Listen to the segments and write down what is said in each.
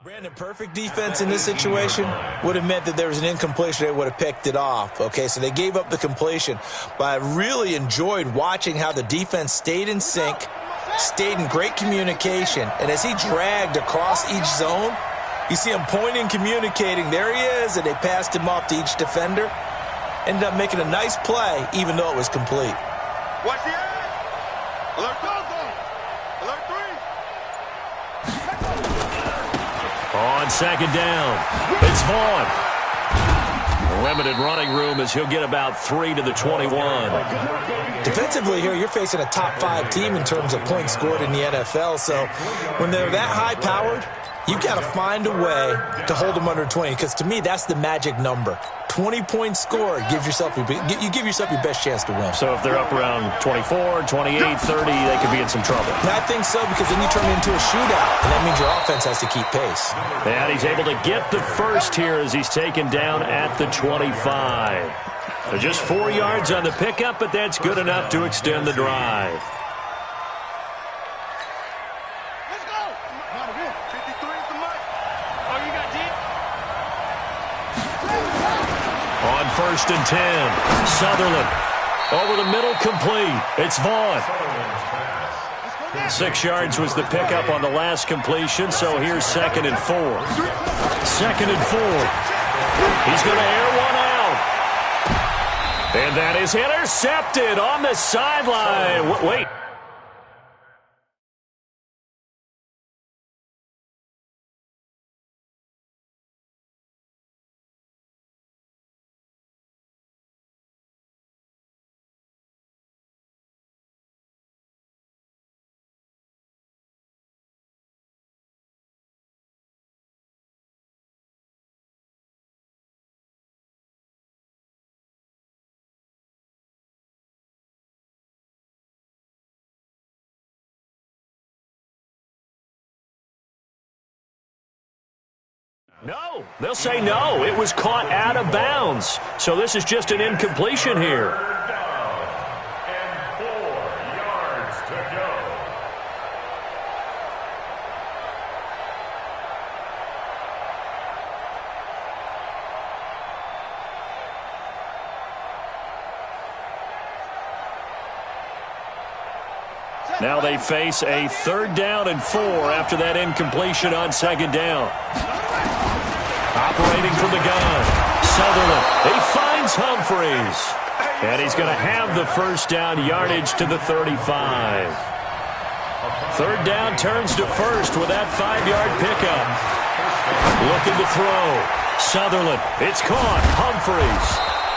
Brandon, perfect defense in this situation would have meant that there was an incompletion. They would have picked it off. Okay, so they gave up the completion. But I really enjoyed watching how the defense stayed in sync, stayed in great communication. And as he dragged across each zone, you see him pointing, communicating. There he is, and they passed him off to each defender. Ended up making a nice play, even though it was complete. Watch the edge. Alert Dozo. Alert 3. On second down, it's Vaughn. Limited running room as he'll get about 3 to the 21. Defensively here, you're facing a top 5 team in terms of points scored in the NFL. So when they're that high-powered, you've got to find a way to hold them under 20, because to me, that's the magic number. 20 points scored, you give yourself your best chance to win. So if they're up around 24, 28, 30, they could be in some trouble. I think so, because then you turn it into a shootout, and that means your offense has to keep pace. And he's able to get the first here as he's taken down at the 25. So just 4 yards on the pickup, but that's good enough to extend the drive. On 1st and 10, Sutherland over the middle, complete. It's Vaughn. 6 yards was the pickup on the last completion, so here's 2nd and 4. 2nd and 4. He's going to air one out. And that is intercepted on the sideline. Wait. No, they'll say no. It was caught out of bounds. So this is just an incompletion here. Down and 4 yards to go. Now they face a 3rd down and 4 after that incompletion on 2nd down. Operating from the gun, Sutherland. He finds Humphreys. And he's going to have the 1st down, yardage to the 35. 3rd down turns to 1st with that 5-yard pickup. Looking to throw. Sutherland. It's caught. Humphreys.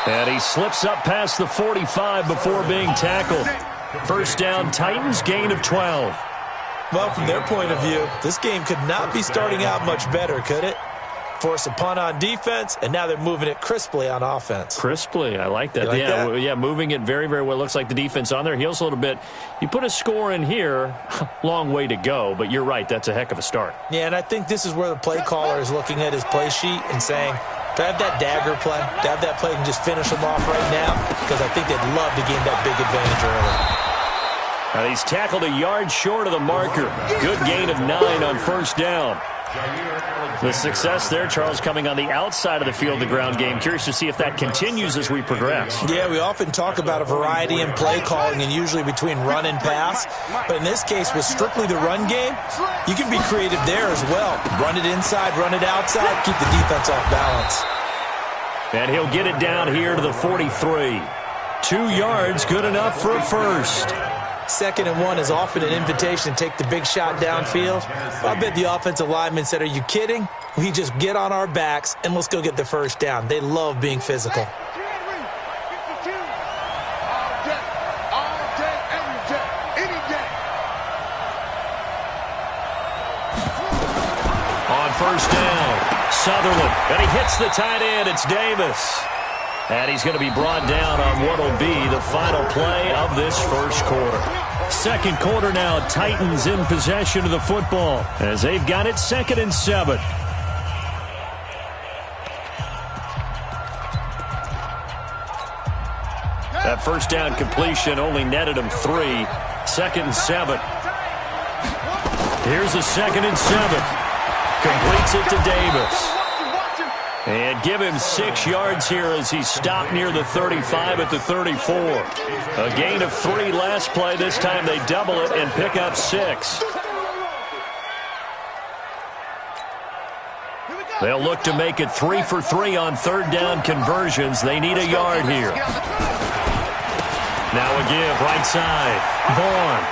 And he slips up past the 45 before being tackled. 1st down, Titans, gain of 12. Well, from their point of view, this game could not be starting out much better, could it? Force a punt on defense, and now they're moving it crisply on offense. Crisply, I like that. You like that? Yeah, moving it very, very well. Looks like the defense on their heels a little bit. You put a score in here, long way to go, but you're right, that's a heck of a start. Yeah, and I think this is where the play caller is looking at his play sheet and saying, do I have that dagger play? Do I have that play and just finish them off right now? Because I think they'd love to gain that big advantage early. And he's tackled a yard short of the marker. Good gain of 9 on 1st down. The success there, Charles, coming on the outside of the field, the ground game. Curious to see if that continues as we progress. Yeah, we often talk about a variety in play calling and usually between run and pass. But in this case, with strictly the run game, you can be creative there as well. Run it inside, run it outside, keep the defense off balance. And he'll get it down here to the 43. 2 yards, good enough for a 1st. 2nd and 1 is often an invitation to take the big shot downfield. I bet the offensive lineman said, are you kidding? We just get on our backs and let's go get the 1st down. They love being physical. On 1st down, Sutherland, and he hits the tight end. It's Davis. And he's going to be brought down on what will be the final play of this 1st quarter. 2nd quarter now, Titans in possession of the football as they've got it 2nd and 7. That 1st down completion only netted him 3. 2nd and 7. Here's a 2nd and 7. Completes it to Davis. And give him 6 yards here as he stopped near the 35 at the 34. A gain of 3 last play. This time they double it and pick up 6. They'll look to make it 3 for 3 on third down conversions. They need a yard here. Now a give right side. Vaughn.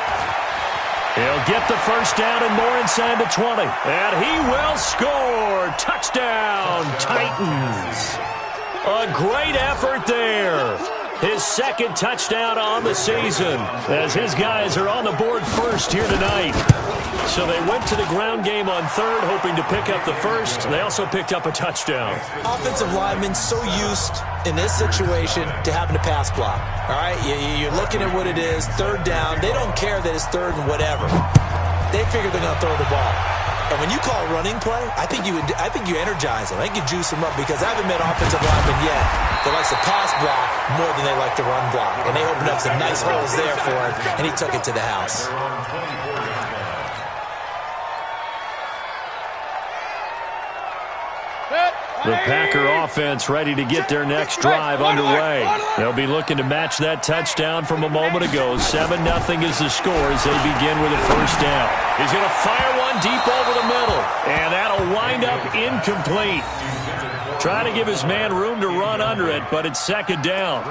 He'll get the first down and more inside the 20. And he will score. Touchdown, Titans. A great effort there. His second touchdown on the season as his guys are on the board first here tonight. So they went to the ground game on third, hoping to pick up the first. They also picked up a touchdown. Offensive linemen so used in this situation to having to pass block. All right, you're looking at what it is, third down. They don't care that it's third and whatever. They figure they're going to throw the ball. And when you call a running play, I think you energize them. I think you juice them up because I haven't met offensive linemen yet that likes to pass block more than they like to run block. And they opened up some nice holes there for him, and he took it to the house. The Packer offense ready to get their next drive underway. They'll be looking to match that touchdown from a moment ago. 7-0 is the score as they begin with a first down. He's going to fire one deep over the middle, and that'll wind up incomplete. Trying to give his man room to run under it, but it's second down.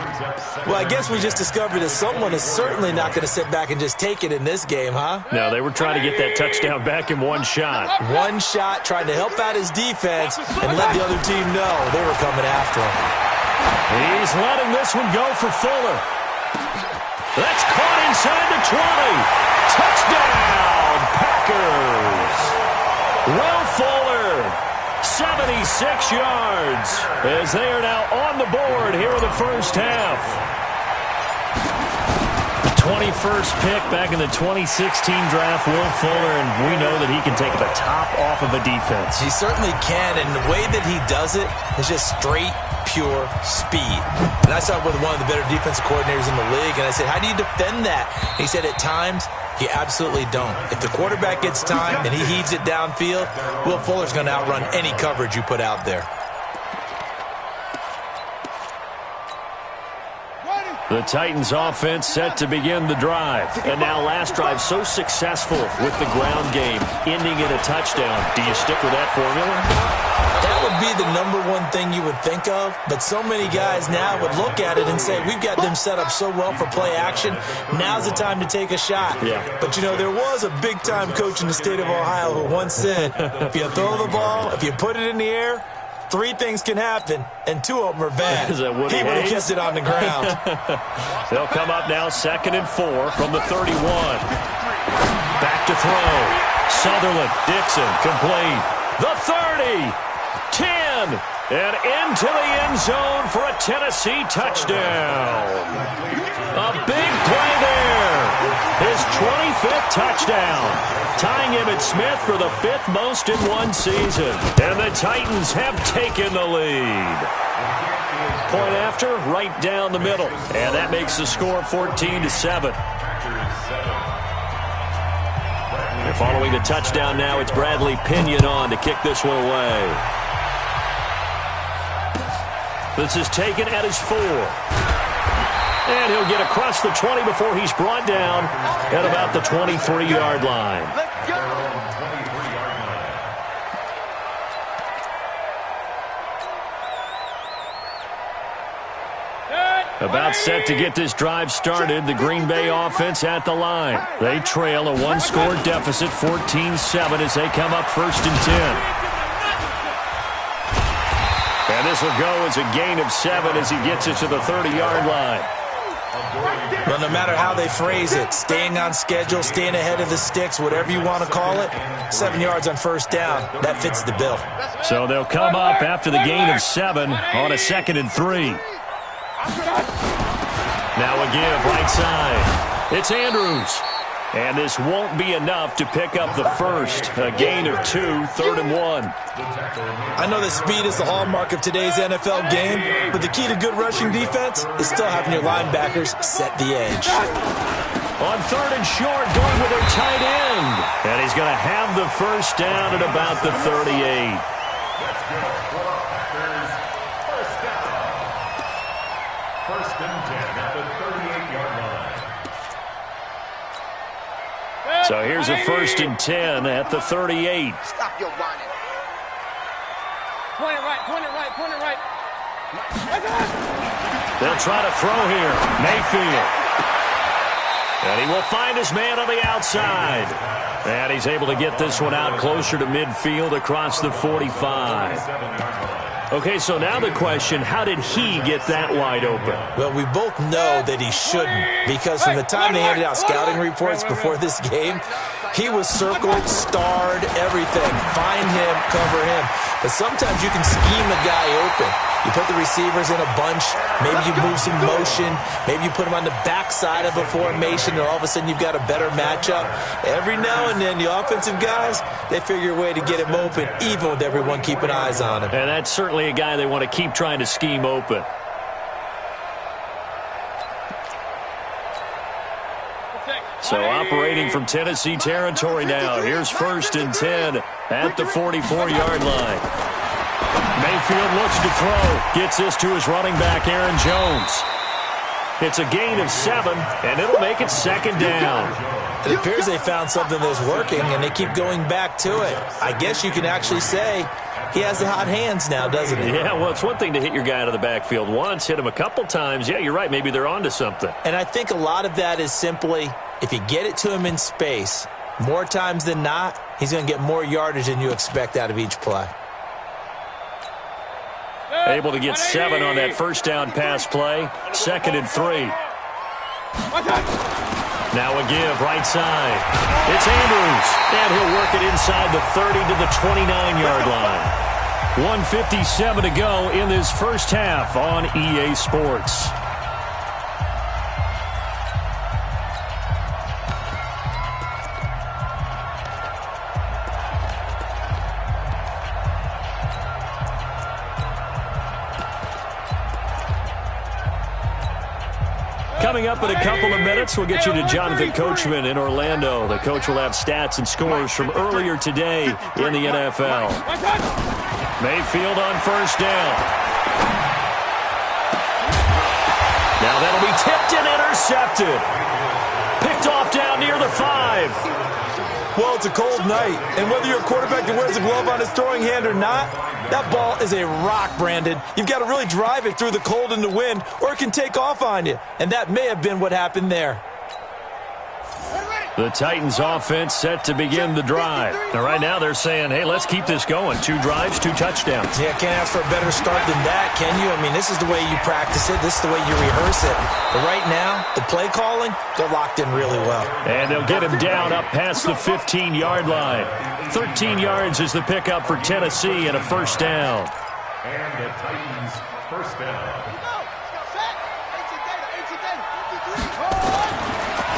Well, I guess we just discovered that someone is certainly not going to sit back and just take it in this game, huh? No, they were trying to get that touchdown back in one shot. One shot, trying to help out his defense and let the other team know they were coming after him. He's letting this one go for Fuller. That's caught inside the 20. Touchdown, Packers. Will Fuller. 76 yards as they are now on the board here in the first half. 21st pick back in the 2016 draft, Will Fuller, and we know that he can take the top off of a defense. He certainly can, and the way that he does it is just straight, pure speed. And I saw it with one of the better defensive coordinators in the league, and I said, how do you defend that? He said, at times, you absolutely don't. If the quarterback gets time and he heaves it downfield, Will Fuller's going to outrun any coverage you put out there. The Titans offense set to begin the drive. And now last drive so successful with the ground game, ending in a touchdown. Do you stick with that formula? That would be the number one thing you would think of, but so many guys now would look at it and say, we've got them set up so well for play action, now's the time to take a shot. Yeah. But, you know, there was a big-time coach in the state of Ohio who once said, if you throw the ball, if you put it in the air, 3 things can happen, and 2 of them are bad. Is that Woody he would have Hayes? kept it on the ground. They'll come up now 2nd and 4 from the 31. Back to throw. Sutherland, Dixon, complete. The 30. 10, and into the end zone for a Tennessee touchdown. A big play there. His 25th touchdown, tying Emmitt Smith for the 5th most in one season. And the Titans have taken the lead. Point after, right down the middle. And that makes the score 14-7. And following the touchdown now, it's Bradley Pinion on to kick this one away. This is taken at his 4. And he'll get across the 20 before he's brought down at about the 23-yard line. About set to get this drive started, the Green Bay offense at the line. They trail a 1-score deficit, 14-7, as they come up 1st and 10. And this will go as a gain of 7 as he gets it to the 30-yard line. Well, no matter how they phrase it, staying on schedule, staying ahead of the sticks, whatever you want to call it, 7 yards on first down, that fits the bill. So they'll come up after the gain of 7 on a 2nd and 3. Now a give right side. It's Andrews. And this won't be enough to pick up the first. A gain of 2, 3rd and 1. I know that speed is the hallmark of today's NFL game, but the key to good rushing defense is still having your linebackers set the edge. On third and short, going with their tight end. And he's going to have the first down at about the 38. That's good for Packers. First down. First and 10 at the 38-yard line. So here's a first and 10 at the 38. Stop your whining. Point it right, point it right, point it right. They'll try to throw here. Mayfield. And he will find his man on the outside. And he's able to get this one out closer to midfield across the 45. Okay, so now the question, how did he get that wide open? Well, we both know that he shouldn't, because from the time they handed out scouting reports before this game, he was circled, starred, everything. Find him, cover him. But sometimes you can scheme a guy open. You put the receivers in a bunch. Maybe you move some motion. Maybe you put them on the backside of a formation, and all of a sudden you've got a better matchup. Every now and then, the offensive guys, they figure a way to get him open, even with everyone keeping eyes on him. And that's certainly a guy they want to keep trying to scheme open. So operating from Tennessee territory now. Here's first and 10 at the 44-yard line. Mayfield looks to throw. Gets this to his running back, Aaron Jones. It's a gain of 7, and it'll make it second down. It appears they found something that's working, and they keep going back to it. I guess you can actually say he has the hot hands now, doesn't he? Yeah, well, it's one thing to hit your guy out of the backfield once, hit him a couple times. Yeah, you're right. Maybe they're onto something. And I think a lot of that is simply, if you get it to him in space, more times than not, he's going to get more yardage than you expect out of each play. Able to get 7 on that first down pass play. Second and 3. Now a give, right side. It's Andrews. And he'll work it inside the 30 to the 29-yard line. 1:57 to go in this first half on EA Sports. Coming up in a couple of minutes, we'll get you to Jonathan Coachman in Orlando. The coach will have stats and scores from earlier today in the NFL. Mayfield on first down. Now that'll be tipped and intercepted. Picked off down near the 5. Well, it's a cold night, and whether you're a quarterback that wears a glove on his throwing hand or not, that ball is a rock, Brandon. You've got to really drive it through the cold and the wind, or it can take off on you. And that may have been what happened there. The Titans offense set to begin the drive. Now, right now they're saying, hey, let's keep this going. 2 drives, 2 touchdowns. Yeah, can't ask for a better start than that, can you? I mean, this is the way you practice it. This is the way you rehearse it. But right now, the play calling, they're locked in really well. And they'll get him down up past the 15-yard line. 13 yards is the pickup for Tennessee and a first down. And the Titans first down.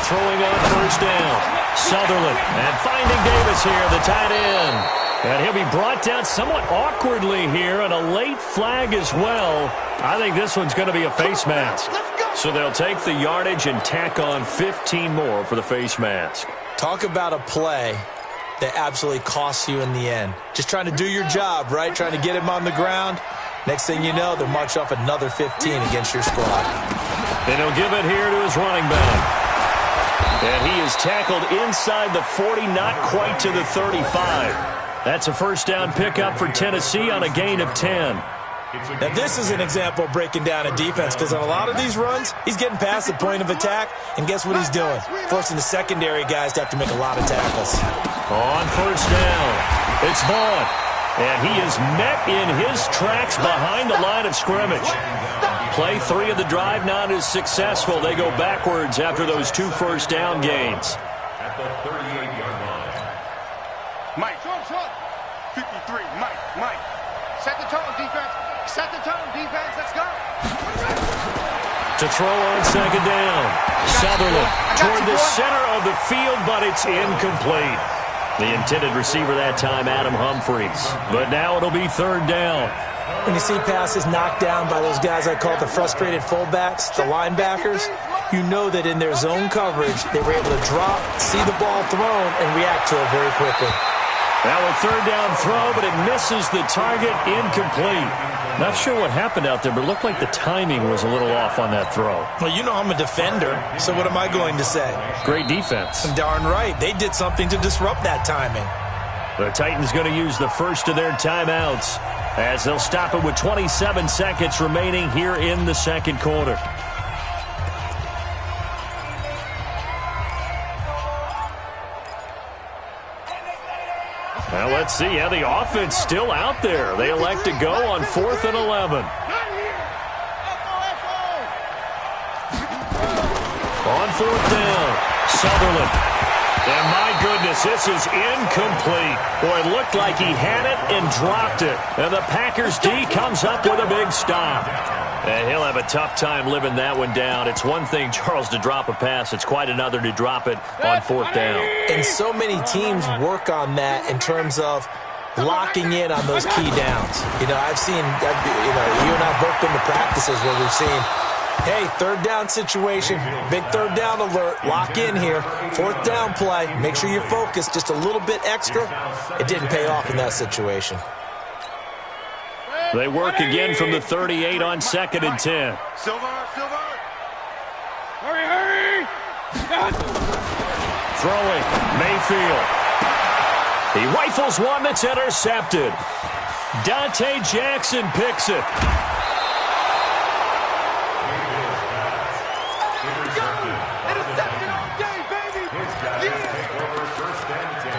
Throwing on first down. Sutherland. And finding Davis here, the tight end. And he'll be brought down somewhat awkwardly here, and a late flag as well. I think this one's going to be a face mask. So they'll take the yardage and tack on 15 more for the face mask. Talk about a play that absolutely costs you in the end. Just trying to do your job, right? Trying to get him on the ground. Next thing you know, they'll march off another 15 against your squad. And he'll give it here to his running back. And he is tackled inside the 40, not quite to the 35. That's a first down pickup for Tennessee on a gain of 10. Now, this is an example of breaking down a defense, because on a lot of these runs, he's getting past the point of attack, and guess what he's doing? Forcing the secondary guys to have to make a lot of tackles. On first down, it's Vaughn. And he is met in his tracks behind the line of scrimmage. Play 3 of the drive not as successful. They go backwards after those 2 first down gains. At the 38-yard line. Mike. 53. Mike. Set the tone, defense. Set the tone, defense. Let's go. To throw on second down. Sutherland toward the center of the field, but it's incomplete. The intended receiver that time, Adam Humphries. But now it'll be third down. When you see passes knocked down by those guys I call the frustrated fullbacks, the linebackers, you know that in their zone coverage, they were able to drop, see the ball thrown, and react to it very quickly. Now a third down throw, but it misses the target, incomplete. Not sure what happened out there, but it looked like the timing was a little off on that throw. Well, you know I'm a defender, so what am I going to say? Great defense. Darn right. They did something to disrupt that timing. The Titans going to use the first of their timeouts as they'll stop it with 27 seconds remaining here in the second quarter. Now let's see. Yeah, the offense still out there. They elect to go on 4th and 11. On 4th down, Sutherland. And my goodness, this is incomplete. Boy, it looked like he had it and dropped it. And the Packers D comes up with a big stop. And he'll have a tough time living that one down. It's one thing, Charles, to drop a pass. It's quite another to drop it on 4th down. And so many teams work on that in terms of locking in on those key downs. You know, I've seen, you and I have both been to practices where we've seen, hey, third down situation, big third down alert, lock in here, 4th down play, make sure you're focused just a little bit extra. It didn't pay off in that situation. They work again from the 38 on 2nd and 10. Silver. Hurry! Throwing, Mayfield. He rifles one that's intercepted. Dante Jackson picks it. Intercepted all day, baby! Take over 1st and 10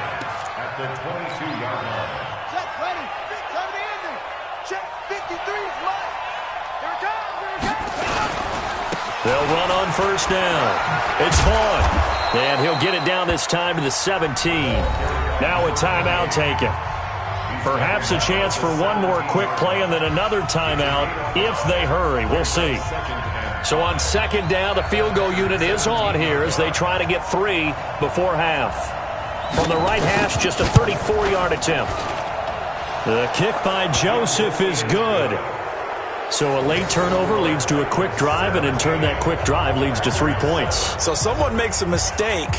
at the 22-yard line. Check, ready. Time to end it. Check, 53 is mine. Here it comes. They'll run on 1st down. It's Vaughn. And he'll get it down this time to the 17. Now a timeout taken. Perhaps a chance for one more quick play and then another timeout if they hurry. We'll see. So on 2nd down, the field goal unit is on here as they try to get 3 before half. From the right hash, just a 34-yard attempt. The kick by Joseph is good. So a late turnover leads to a quick drive, and in turn that quick drive leads to 3 points. So someone makes a mistake,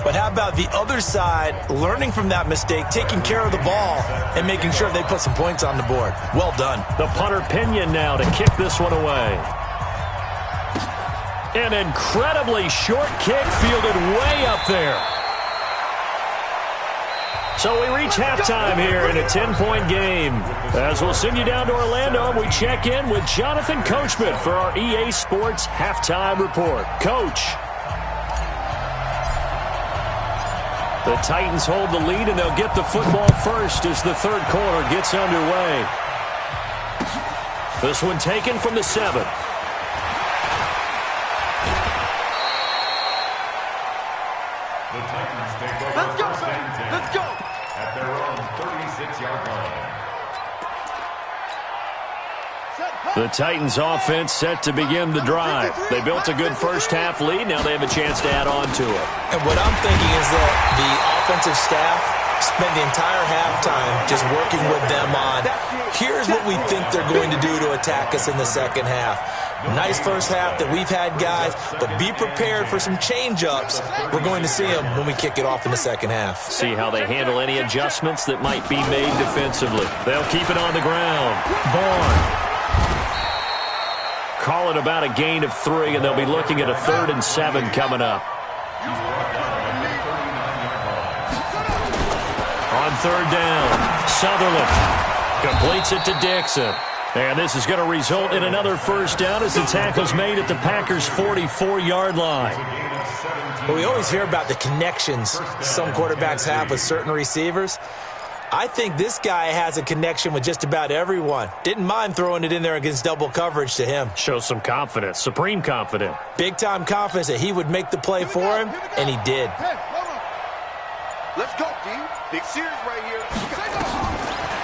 but how about the other side learning from that mistake, taking care of the ball, and making sure they put some points on the board? Well done. The punter Pinion now to kick this one away. An incredibly short kick fielded way up there. So we reach halftime here in a 10-point game. As we'll send you down to Orlando, and we check in with Jonathan Coachman for our EA Sports Halftime Report. Coach. The Titans hold the lead, and they'll get the football first as the third quarter gets underway. This one taken from the 7. The Titans take over Let's go, 1st and 10 let's go. at their own 36-yard line. The Titans offense set to begin the drive. They built a good first-half lead. Now they have a chance to add on to it. And what I'm thinking is that the offensive staff spent the entire halftime just working with them on, here's what we think they're going to do to attack us in the second half. Nice first half that we've had, guys, but be prepared for some change-ups. We're going to see them when we kick it off in the second half. See how they handle any adjustments that might be made defensively. They'll keep it on the ground. Vaughn. Call it about a gain of 3, and they'll be looking at a 3rd and 7 coming up. On 3rd down, Sutherland completes it to Dixon. And this is going to result in another first down as the tackle's made at the Packers' 44-yard line. Well, we always hear about the connections some quarterbacks have with certain receivers. I think this guy has a connection with just about everyone. Didn't mind throwing it in there against double coverage to him. Shows some confidence, supreme confidence. Big-time confidence that he would make the play for him, and he did. Let's go, D. Big series right here.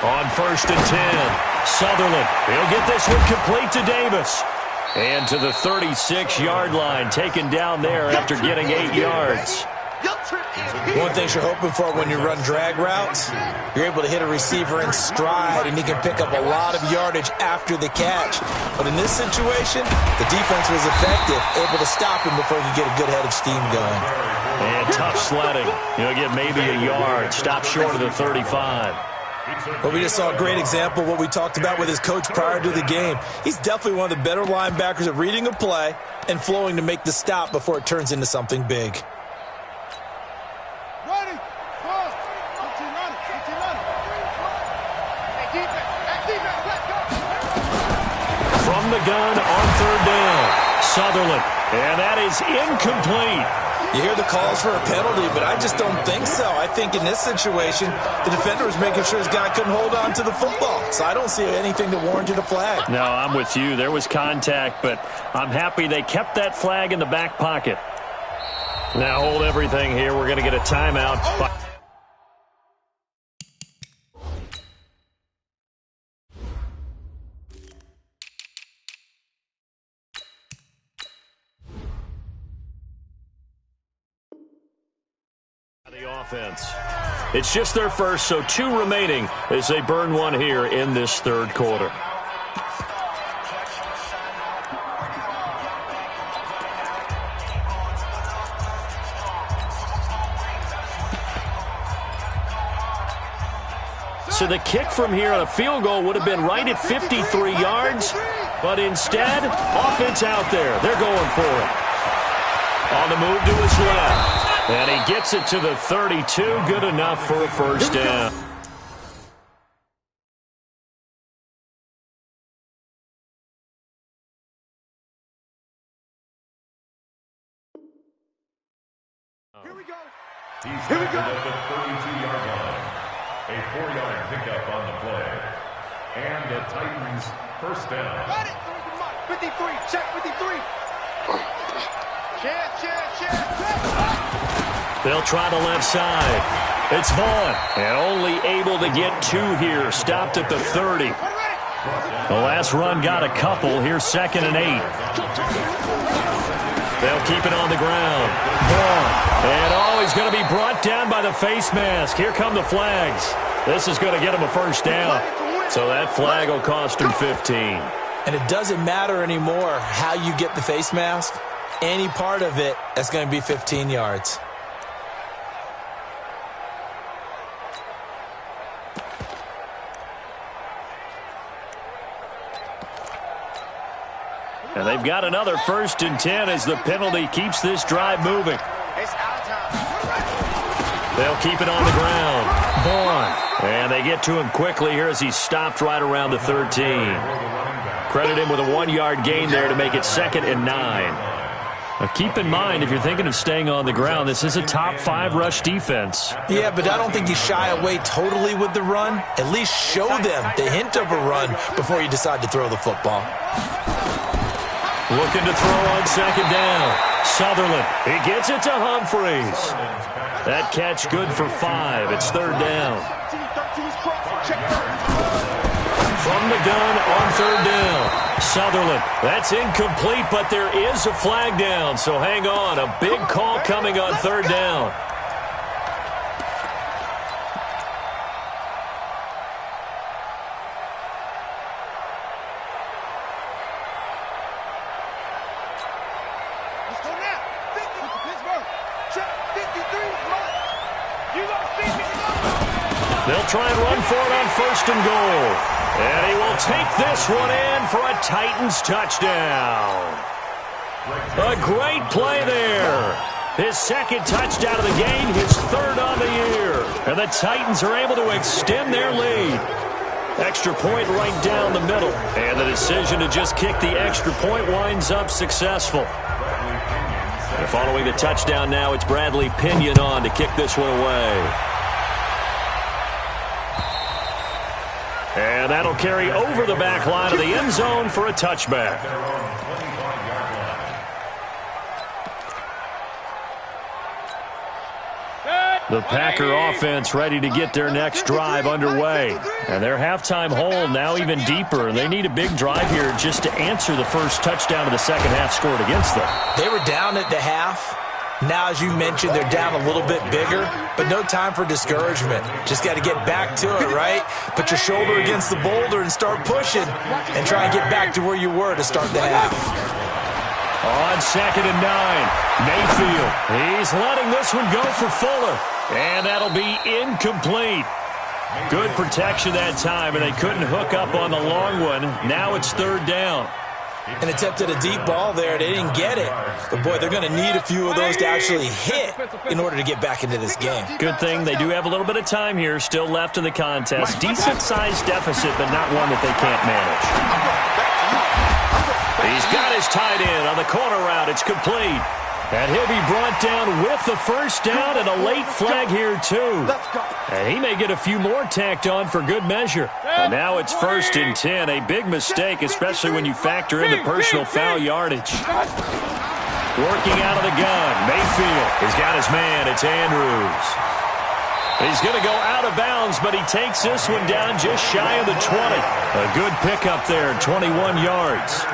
On 1st and 10, Sutherland. He'll get this one complete to Davis. And to the 36-yard line, taken down there after getting 8 yards. One thing you're hoping for when you run drag routes, you're able to hit a receiver in stride, and he can pick up a lot of yardage after the catch. But in this situation, the defense was effective, able to stop him before he could get a good head of steam going. And tough sledding. You'll get maybe a yard. Stop short of the 35. Well, we just saw a great example of what we talked about with his coach prior to the game. He's definitely one of the better linebackers at reading a play and flowing to make the stop before it turns into something big. From the gun on third down, Sutherland. And that is incomplete. You hear the calls for a penalty, but I just don't think so. I think in this situation, the defender was making sure his guy couldn't hold on to the football. So I don't see anything that warranted a flag. No, I'm with you. There was contact, but I'm happy they kept that flag in the back pocket. Now hold everything here. We're going to get a timeout. The offense. It's just their first, so 2 remaining as they burn one here in this third quarter. So the kick from here on a field goal would have been right at 53 yards, but instead, offense out there. They're going for it. On the move to his left. And he gets it to the 32. Good enough for a first down. Here we go. He's here we go. At the 32-yard line. A 4-yard pickup on the play. And the Titans first down. Got it. 53. Check 53. They'll try the left side. It's Vaughn. And only able to get 2 here. Stopped at the 30. The last run got a couple. Here's 2nd and 8. They'll keep it on the ground. Vaughn. And he's going to be brought down by the face mask. Here come the flags. This is going to get him a first down. So that flag will cost him 15. And it doesn't matter anymore how you get the face mask. Any part of it, that's going to be 15 yards. And they've got another 1st and 10 as the penalty keeps this drive moving. They'll keep it on the ground. Vaughn. And they get to him quickly here as he's stopped right around the 13. Credit him with a 1-yard gain there to make it 2nd and 9. Now keep in mind, if you're thinking of staying on the ground, this is a top 5 rush defense. Yeah, but I don't think you shy away totally with the run. At least show them the hint of a run before you decide to throw the football. Looking to throw on 2nd down. Sutherland. He gets it to Humphreys. That catch good for 5. It's 3rd down. From the gun on 3rd down. Sutherland. That's incomplete, but there is a flag down. So hang on. A big call coming on 3rd down. They'll try and run for it on 1st and goal. And he will take this one in for a Titans touchdown. A great play there. His 2nd touchdown of the game, his 3rd on the year. And the Titans are able to extend their lead. Extra point right down the middle. And the decision to just kick the extra point winds up successful. And following the touchdown now, it's Bradley Pinion on to kick this one away. And that'll carry over the back line of the end zone for a touchback. The Packer offense ready to get their next drive underway. And their halftime hole now even deeper. They need a big drive here just to answer the first touchdown of the second half scored against them. They were down at the half. Now, as you mentioned, they're down a little bit bigger, but no time for discouragement. Just got to get back to it, right? Put your shoulder against the boulder and start pushing and try and get back to where you were to start the half. On 2nd and 9, Mayfield. He's letting this one go for Fuller, and that'll be incomplete. Good protection that time, and they couldn't hook up on the long one. Now it's 3rd down. An attempt at a deep ball there. They didn't get it. But, boy, they're going to need a few of those to actually hit in order to get back into this game. Good thing they do have a little bit of time here still left in the contest. Decent-sized deficit, but not one that they can't manage. He's got his tight end on the corner route. It's complete. And he'll be brought down with the first down and a late flag here, too. And he may get a few more tacked on for good measure. And now it's 1st and 10. A big mistake, especially when you factor in the personal foul yardage. Working out of the gun. Mayfield has got his man. It's Andrews. He's going to go out of bounds, but he takes this one down just shy of the 20. A good pickup there, 21 yards.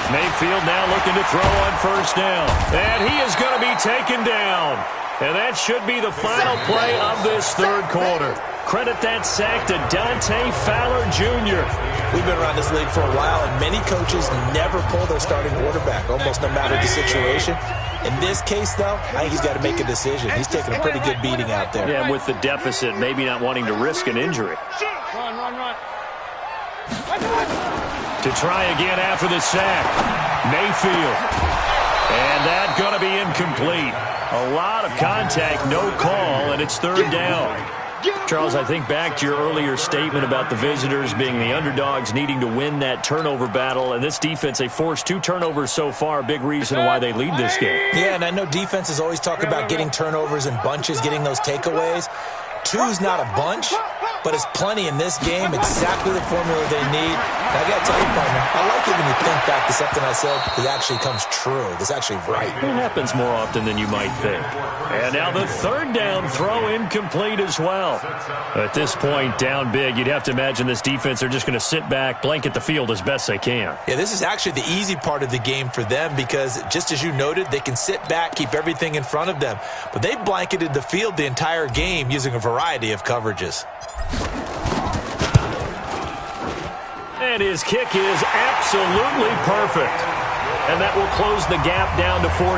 Mayfield now looking to throw on 1st down. And he is going to be taken down. And that should be the final play of this 3rd quarter. Credit that sack to Dante Fowler Jr. We've been around this league for a while, and many coaches never pull their starting quarterback, almost no matter the situation. In this case, though, I think he's got to make a decision. He's taking a pretty good beating out there. Yeah, and with the deficit, maybe not wanting to risk an injury. Run. To try again after the sack. Mayfield. And that's going to be incomplete. A lot of contact, no call, and it's 3rd down. Charles, I think back to your earlier statement about the visitors being the underdogs needing to win that turnover battle, and this defense, they forced 2 turnovers so far, a big reason why they lead this game. Yeah, and I know defenses always talk about getting turnovers in bunches, getting those takeaways. 2's not a bunch, but it's plenty in this game, exactly the formula they need. And I got to tell you, partner, I like it when you think back to something I said that actually comes true. That's actually right. It happens more often than you might think. And now the 3rd down throw incomplete as well. At this point, down big, you'd have to imagine this defense are just going to sit back, blanket the field as best they can. Yeah, this is actually the easy part of the game for them because, just as you noted, they can sit back, keep everything in front of them. But they blanketed the field the entire game using a variety of coverages. And his kick is absolutely perfect. And that will close the gap down to 14.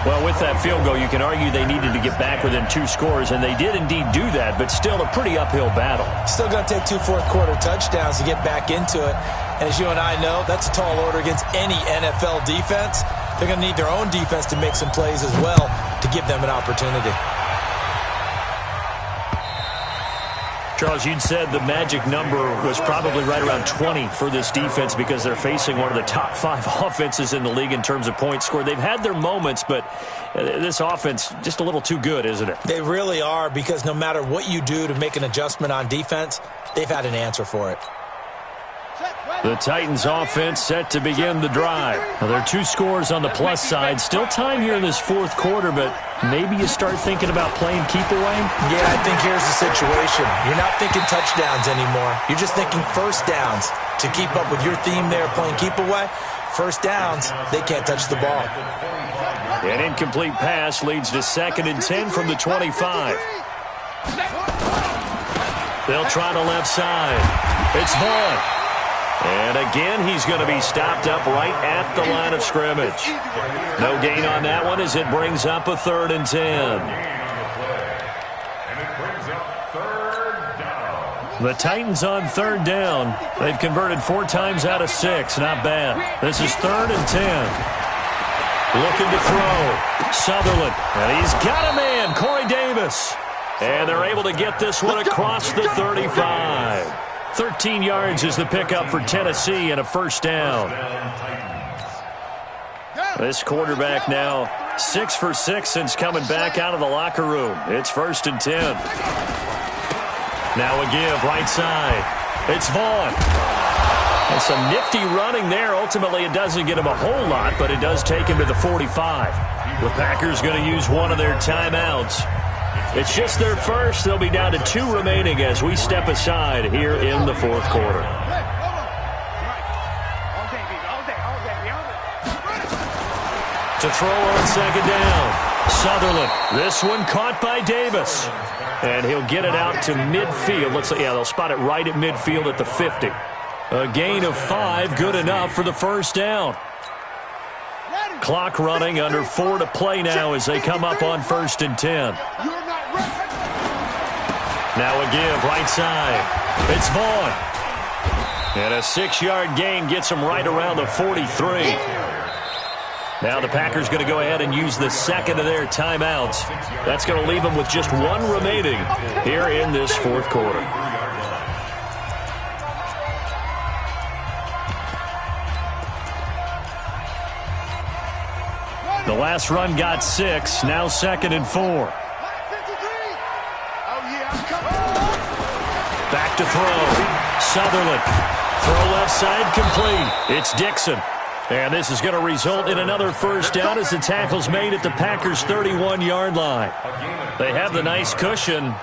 Well, with that field goal, you can argue they needed to get back within 2 scores, and they did indeed do that, but still a pretty uphill battle. Still going to take 2 fourth-quarter touchdowns to get back into it. And as you and I know, that's a tall order against any NFL defense. They're going to need their own defense to make some plays as well to give them an opportunity. Charles, you'd said the magic number was probably right around 20 for this defense because they're facing one of the top 5 offenses in the league in terms of points scored. They've had their moments, but this offense just a little too good, isn't it? They really are, because no matter what you do to make an adjustment on defense, they've had an answer for it. The Titans offense set to begin the drive. Now, there are 2 scores on the plus side. Still time here in this 4th quarter, but maybe you start thinking about playing keep away? Yeah, I think here's the situation. You're not thinking touchdowns anymore. You're just thinking first downs. To keep up with your theme there, playing keep away, first downs, they can't touch the ball. An incomplete pass leads to 2nd and 10 from the 25. They'll try the left side. It's Vaughn. And again, he's going to be stopped up right at the line of scrimmage. No gain on that one as it brings up a 3rd and 10. The Titans on 3rd down. They've converted 4 times out of 6. Not bad. This is 3rd and 10. Looking to throw. Sutherland. And he's got a man, Corey Davis. And they're able to get this one across the 35. 13 yards is the pickup for Tennessee and a first down. This quarterback now 6 for 6 since coming back out of the locker room. It's 1st and 10. Now a give right side. It's Vaughn. And some nifty running there. Ultimately, it doesn't get him a whole lot, but it does take him to the 45. The Packers going to use one of their timeouts. It's just their first. They'll be down to 2 remaining as we step aside here in the 4th quarter. To throw on 2nd down. Sutherland. This one caught by Davis. And he'll get it out to midfield. They'll spot it right at midfield at the 50. A gain of 5, good enough for the 1st down. Clock running, under 4 to play now as they come up on 1st and 10. Now a give right side. It's Vaughn. And a 6-yard gain gets him right around the 43. Now the Packers going to go ahead and use the 2nd of their timeouts. That's going to leave them with just 1 remaining here in this 4th quarter. The last run got 6. Now 2nd and 4. Back to throw. Sutherland. Throw left side complete. It's Dixon. And this is going to result in another 1st down as the tackle's made at the Packers' 31-yard line. They have the nice cushion.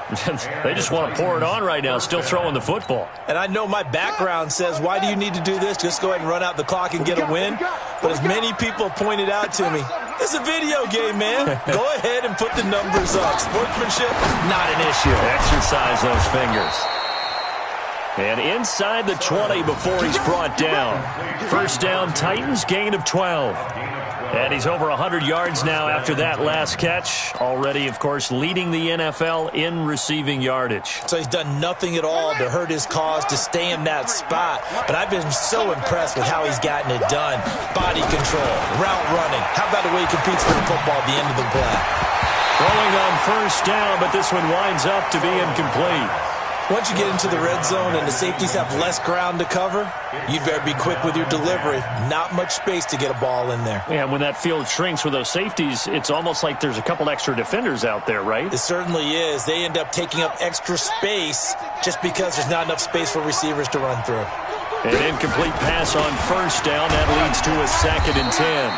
They just want to pour it on right now, still throwing the football. And I know my background says, why do you need to do this? Just go ahead and run out the clock and get a win. But as many people pointed out to me, it's a video game, man. Go ahead and put the numbers up. Sportsmanship, not an issue. Exercise those fingers. And inside the 20 before he's brought down. 1st down, Titans, gain of 12. And he's over 100 yards now after that last catch. Already, of course, leading the NFL in receiving yardage. So he's done nothing at all to hurt his cause, to stay in that spot. But I've been so impressed with how he's gotten it done. Body control, route running. How about the way he competes for the football at the end of the play? Throwing on 1st down, but this one winds up to be incomplete. Once you get into the red zone and the safeties have less ground to cover, you'd better be quick with your delivery. Not much space to get a ball in there. Yeah, when that field shrinks with those safeties, it's almost like there's a couple extra defenders out there, right? It certainly is. They end up taking up extra space just because there's not enough space for receivers to run through. An incomplete pass on 1st down. That leads to a 2nd and 10.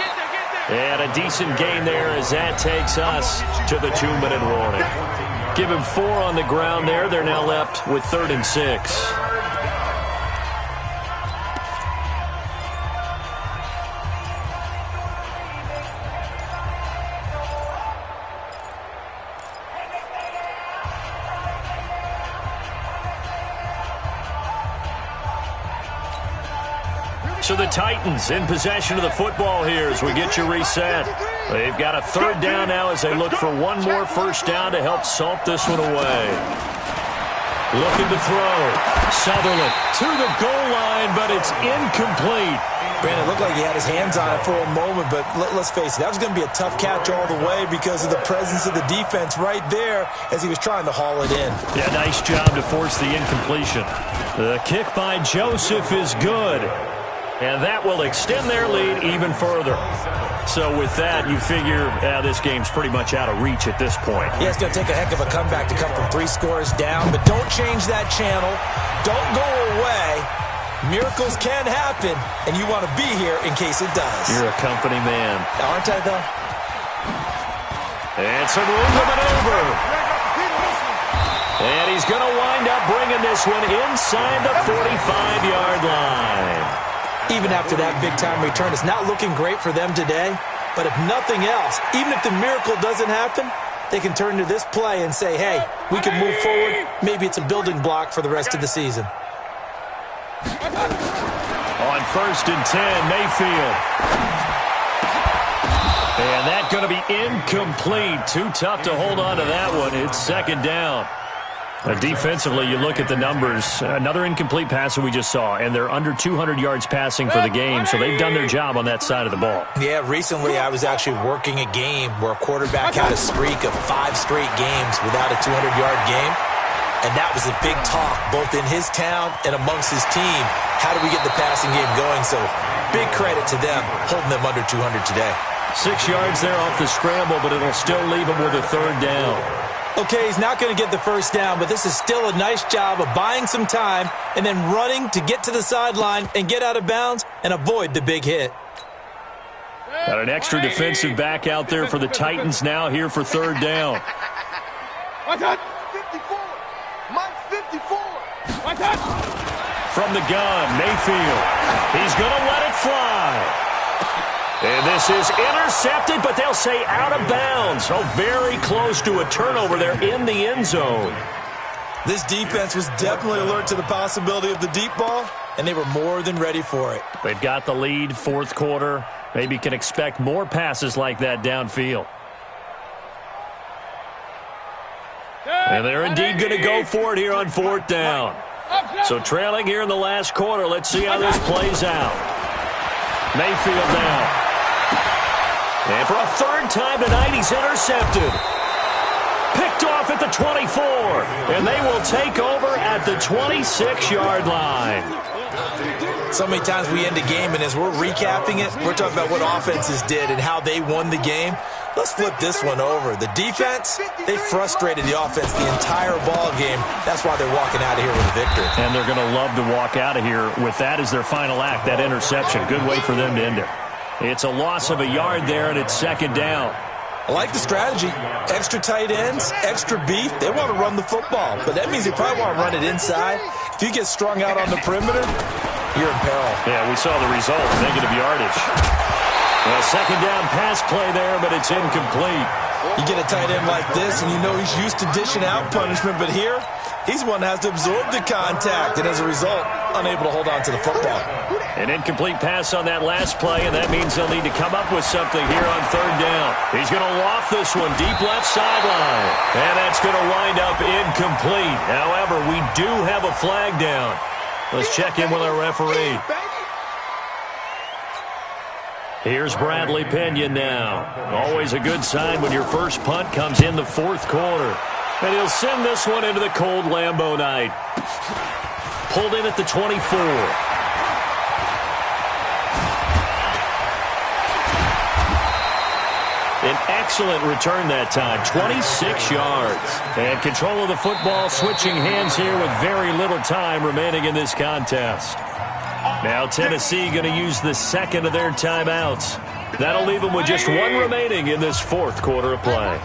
And a decent gain there as that takes us to the 2-minute warning. Give him 4 on the ground there. They're now left with 3rd and 6. So the Titans in possession of the football here as we get you reset. They've got a 3rd down now as they look for one more 1st down to help salt this one away. Looking to throw. Sutherland to the goal line, but it's incomplete. Brandon, it looked like he had his hands on it for a moment, but let's face it, that was going to be a tough catch all the way because of the presence of the defense right there as he was trying to haul it in. Yeah, nice job to force the incompletion. The kick by Joseph is good. And that will extend their lead even further. So with that, you figure this game's pretty much out of reach at this point. Yeah, it's going to take a heck of a comeback to come from 3 scores down, but don't change that channel. Don't go away. Miracles can happen, and you want to be here in case it does. You're a company man. Aren't I, though? And some room to maneuver. And he's going to wind up bringing this one inside the 45-yard line. Even after that big-time return, it's not looking great for them today. But if nothing else, even if the miracle doesn't happen, they can turn to this play and say, hey, we can move forward. Maybe it's a building block for the rest of the season. On 1st and 10, Mayfield. And that's going to be incomplete. Too tough to hold on to that one. It's 2nd down. Defensively, you look at the numbers. Another incomplete pass that we just saw, and they're under 200 yards passing for the game, so they've done their job on that side of the ball. Yeah, recently I was actually working a game where a quarterback had a streak of 5 straight games without a 200-yard game, and that was a big talk both in his town and amongst his team. How do we get the passing game going? So Big credit to them holding them under 200 today. 6 yards there off the scramble, but it'll still leave him with a third down. Okay, he's not going to get the first down, but this is still a nice job of buying some time and then running to get to the sideline and get out of bounds and avoid the big hit. Got an extra defensive back out there for the Titans now here for third down. Watch out! 54! Mike 54! Watch out! From the gun, Mayfield. He's going to let it fly. And this is intercepted, but they'll say out of bounds. So very close to a turnover there in the end zone. This defense was definitely alert to the possibility of the deep ball, and they were more than ready for it. They've got the lead, fourth quarter. Maybe can expect more passes like that downfield. And they're indeed going to go for it here on fourth down. So trailing here in the last quarter. Let's see how this plays out. Mayfield now. And for a third time tonight, he's intercepted. Picked off at the 24. And they will take over at the 26-yard line. So many times we end a game, and as we're recapping it, we're talking about what offenses did and how they won the game. Let's flip this one over. The defense, they frustrated the offense the entire ball game. That's why they're walking out of here with a victory. And they're going to love to walk out of here with that as their final act, that interception. Good way for them to end it. It's a loss of a yard there, and it's second down. I like the strategy. Extra tight ends, extra beef. They want to run the football, but that means they probably want to run it inside. If you get strung out on the perimeter, you're in peril. Yeah, we saw the result, negative yardage. Well, second down pass play there, but it's incomplete. You get a tight end like this, and you know he's used to dishing out punishment, but here, he's one that has to absorb the contact, and as a result, unable to hold on to the football. An incomplete pass on that last play, and that means they'll need to come up with something here on third down. He's going to loft this one deep left sideline, and that's going to wind up incomplete. However, we do have a flag down. Let's check in with our referee. Here's Bradley Pinion now. Always a good sign when your first punt comes in the fourth quarter. And he'll send this one into the cold Lambeau night. Pulled in at the 24. An excellent return that time, 26 yards. And control of the football, switching hands here with very little time remaining in this contest. Now Tennessee going to use the second of their timeouts. That'll leave them with just one remaining in this fourth quarter of play.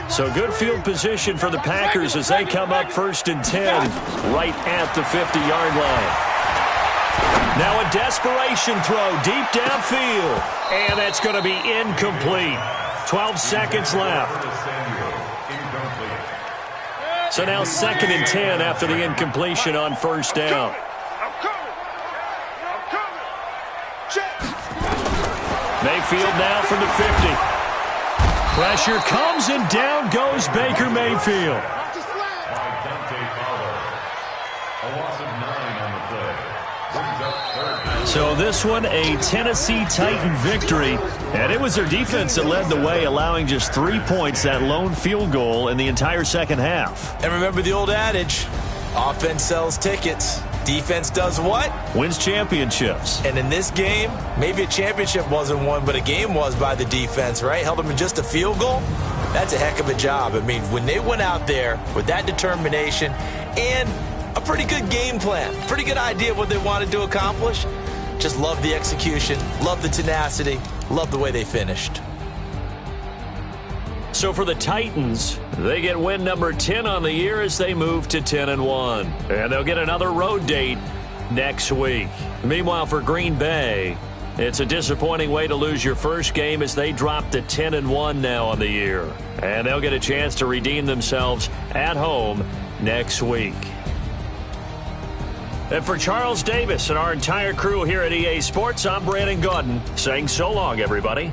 So good field position for the Packers as they come up first and 10 right at the 50-yard line. Now a desperation throw deep downfield. And that's going to be incomplete. 12 seconds left. So now second and 10 after the incompletion on first down. Mayfield now from the 50. Pressure comes and down goes Baker Mayfield. So this one, a Tennessee Titan victory. And it was their defense that led the way, allowing just 3 points, that lone field goal in the entire second half. And remember the old adage, offense sells tickets. Defense does what? Wins championships. And in this game, maybe a championship wasn't won, but a game was by the defense, right? Held them in just a field goal. That's a heck of a job. I mean, when they went out there with that determination and a pretty good game plan, pretty good idea of what they wanted to accomplish, just love the execution, love the tenacity, love the way they finished. So for the Titans, they get win number 10 on the year as they move to 10-1. And they'll get another road date next week. Meanwhile, for Green Bay, it's a disappointing way to lose your first game as they drop to 10-1 now on the year. And they'll get a chance to redeem themselves at home next week. And for Charles Davis and our entire crew here at EA Sports, I'm Brandon Gaudin saying so long, everybody.